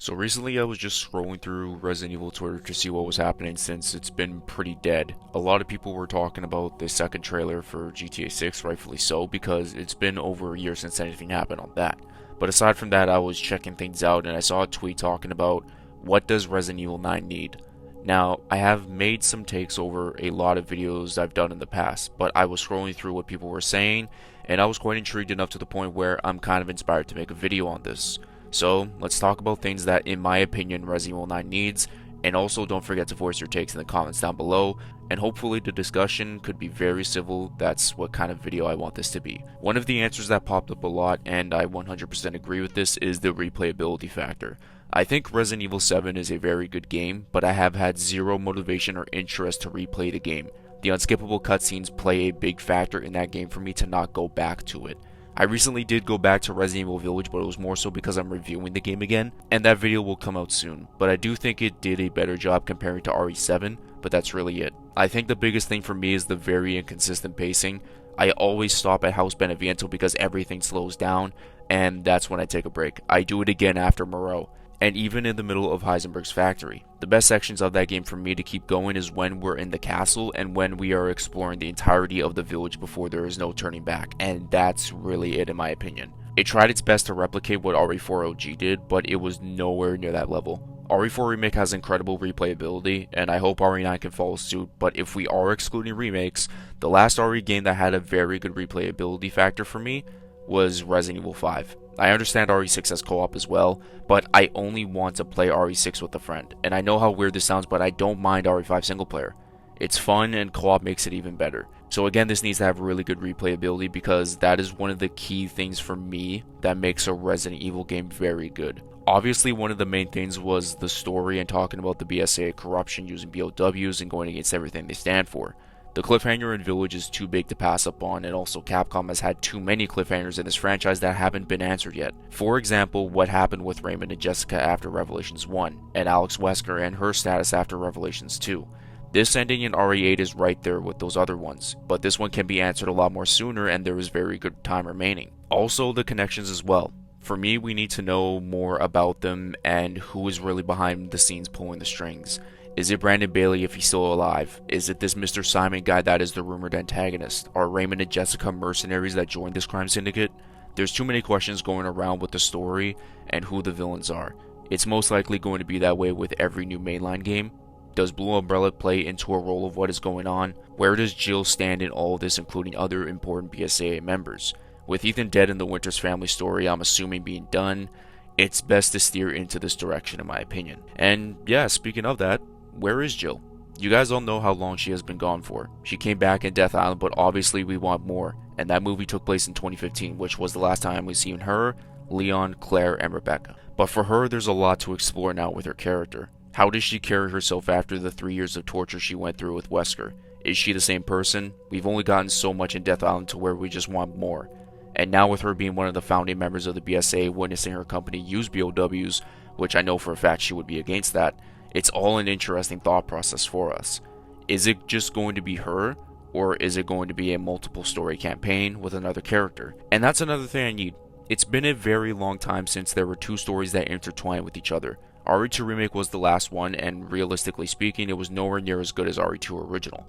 So recently I was just scrolling through Resident Evil Twitter to see what was happening since it's been pretty dead. A lot of people were talking about the second trailer for GTA 6, rightfully so, because it's been over a year since anything happened on that. But aside from that, I was checking things out and I saw a tweet talking about what does Resident Evil 9 need. Now, I have made some takes over a lot of videos I've done in the past, but I was scrolling through what people were saying and I was quite intrigued enough to the point where I'm kind of inspired to make a video on this. So, let's talk about things that, in my opinion, Resident Evil 9 needs, and also don't forget to voice your takes in the comments down below, and hopefully the discussion could be very civil. That's what kind of video I want this to be. One of the answers that popped up a lot, and I 100% agree with this, is the replayability factor. I think Resident Evil 7 is a very good game, but I have had zero motivation or interest to replay the game. The unskippable cutscenes play a big factor in that game for me to not go back to it. I recently did go back to Resident Evil Village, but it was more so because I'm reviewing the game again, and that video will come out soon. But I do think it did a better job comparing to RE7, but that's really it. I think the biggest thing for me is the very inconsistent pacing. I always stop at House Beneviento because everything slows down, and that's when I take a break. I do it again after Moreau, and even in the middle of Heisenberg's factory. The best sections of that game for me to keep going is when we're in the castle and when we are exploring the entirety of the village before there is no turning back, and that's really it in my opinion. It tried its best to replicate what RE4 OG did, but it was nowhere near that level. RE4 Remake has incredible replayability, and I hope RE9 can follow suit, but if we are excluding remakes, the last RE game that had a very good replayability factor for me was Resident Evil 5. I understand RE6 has co-op as well, but I only want to play RE6 with a friend. And I know how weird this sounds, but I don't mind RE5 single player. It's fun and co-op makes it even better. So again, this needs to have really good replayability because that is one of the key things for me that makes a Resident Evil game very good. Obviously, one of the main things was the story and talking about the BSA corruption using BOWs and going against everything they stand for. The cliffhanger in Village is too big to pass up on, and also Capcom has had too many cliffhangers in this franchise that haven't been answered yet. For example, what happened with Raymond and Jessica after Revelations 1, and Alex Wesker and her status after Revelations 2. This ending in RE8 is right there with those other ones, but this one can be answered a lot more sooner and there is very good time remaining. Also, the connections as well. For me, we need to know more about them and who is really behind the scenes pulling the strings. Is it Brandon Bailey if he's still alive? Is it this Mr. Simon guy that is the rumored antagonist? Are Raymond and Jessica mercenaries that joined this crime syndicate? There's too many questions going around with the story and who the villains are. It's most likely going to be that way with every new mainline game. Does Blue Umbrella play into a role of what is going on? Where does Jill stand in all of this, including other important BSAA members? With Ethan dead and the Winters family story, I'm assuming being done, it's best to steer into this direction in my opinion. And yeah, speaking of that, where is Jill? You guys all know how long she has been gone for. She came back in Death Island, but obviously we want more. And that movie took place in 2015, which was the last time we've seen her, Leon, Claire, and Rebecca. But for her, there's a lot to explore now with her character. How does she carry herself after the 3 years of torture she went through with Wesker? Is she the same person? We've only gotten so much in Death Island to where we just want more. And now with her being one of the founding members of the BSA, witnessing her company use BOWs, which I know for a fact she would be against that, it's all an interesting thought process for us. Is it just going to be her, or is it going to be a multiple story campaign with another character? And that's another thing I need. It's been a very long time since there were two stories that intertwine with each other. RE2 Remake was the last one, and realistically speaking, it was nowhere near as good as RE2 Original.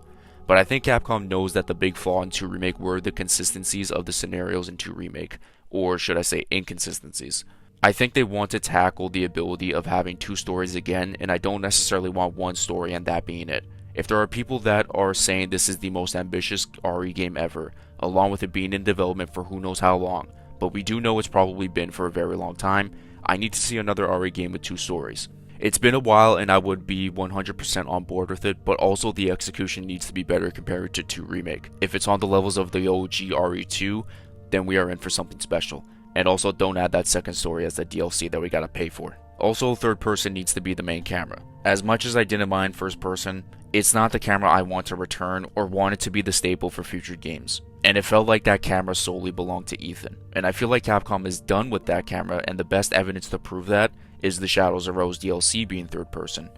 But I think Capcom knows that the big flaw in 2 Remake were the consistencies of the scenarios in 2 Remake, or should I say inconsistencies. I think they want to tackle the ability of having two stories again, and I don't necessarily want one story and that being it. If there are people that are saying this is the most ambitious RE game ever, along with it being in development for who knows how long, but we do know it's probably been for a very long time, I need to see another RE game with two stories. It's been a while and I would be 100% on board with it, but also the execution needs to be better compared to 2 Remake. If it's on the levels of the OG RE2, then we are in for something special. And also don't add that second story as the DLC that we gotta pay for. Also, third person needs to be the main camera. As much as I didn't mind first person, it's not the camera I want to return or want it to be the staple for future games. And it felt like that camera solely belonged to Ethan. And I feel like Capcom is done with that camera, and the best evidence to prove that is the Shadows of Rose DLC being third person.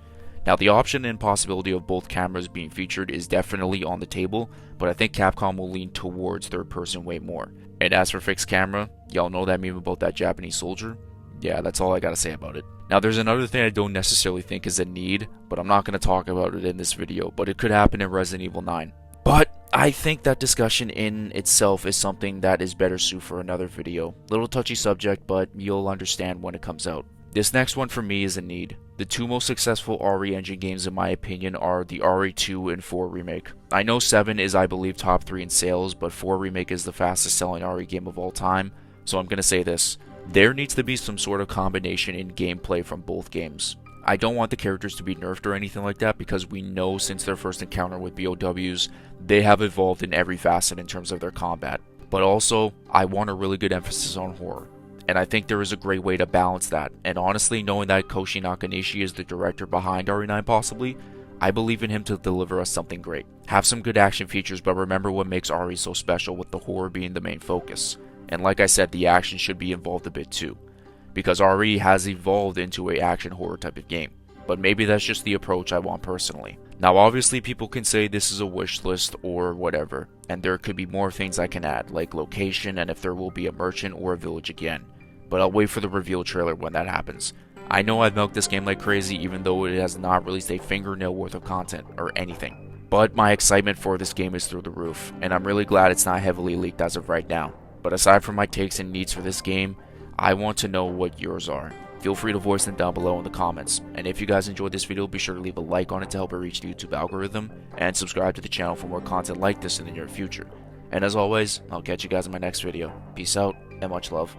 Now, the option and possibility of both cameras being featured is definitely on the table, but I think Capcom will lean towards third person way more. And as for fixed camera, y'all know that meme about that Japanese soldier? Yeah, that's all I gotta say about it. Now there's another thing I don't necessarily think is a need, but I'm not going to talk about it in this video, but it could happen in Resident Evil 9. But I think that discussion in itself is something that is better suited for another video. Little touchy subject, but you'll understand when it comes out. This next one for me is a need. The two most successful RE engine games in my opinion are the RE2 and 4 remake. I know 7 is I believe top 3 in sales, but 4 remake is the fastest selling RE game of all time, so I'm going to say this. There needs to be some sort of combination in gameplay from both games. I don't want the characters to be nerfed or anything like that because we know since their first encounter with BOWs, they have evolved in every facet in terms of their combat. But also, I want a really good emphasis on horror. And I think there is a great way to balance that. And honestly, knowing that Koshi Nakanishi is the director behind RE9 possibly, I believe in him to deliver us something great. Have some good action features, but remember what makes RE so special with the horror being the main focus. And like I said, the action should be involved a bit too. Because RE has evolved into a action horror type of game. But maybe that's just the approach I want personally. Now obviously people can say this is a wish list or whatever, and there could be more things I can add, like location and if there will be a merchant or a village again. But I'll wait for the reveal trailer when that happens. I know I've milked this game like crazy even though it has not released a fingernail worth of content or anything. But my excitement for this game is through the roof, and I'm really glad it's not heavily leaked as of right now. But aside from my takes and needs for this game, I want to know what yours are. Feel free to voice them down below in the comments. And if you guys enjoyed this video, be sure to leave a like on it to help it reach the YouTube algorithm, and subscribe to the channel for more content like this in the near future. And as always, I'll catch you guys in my next video. Peace out, and much love.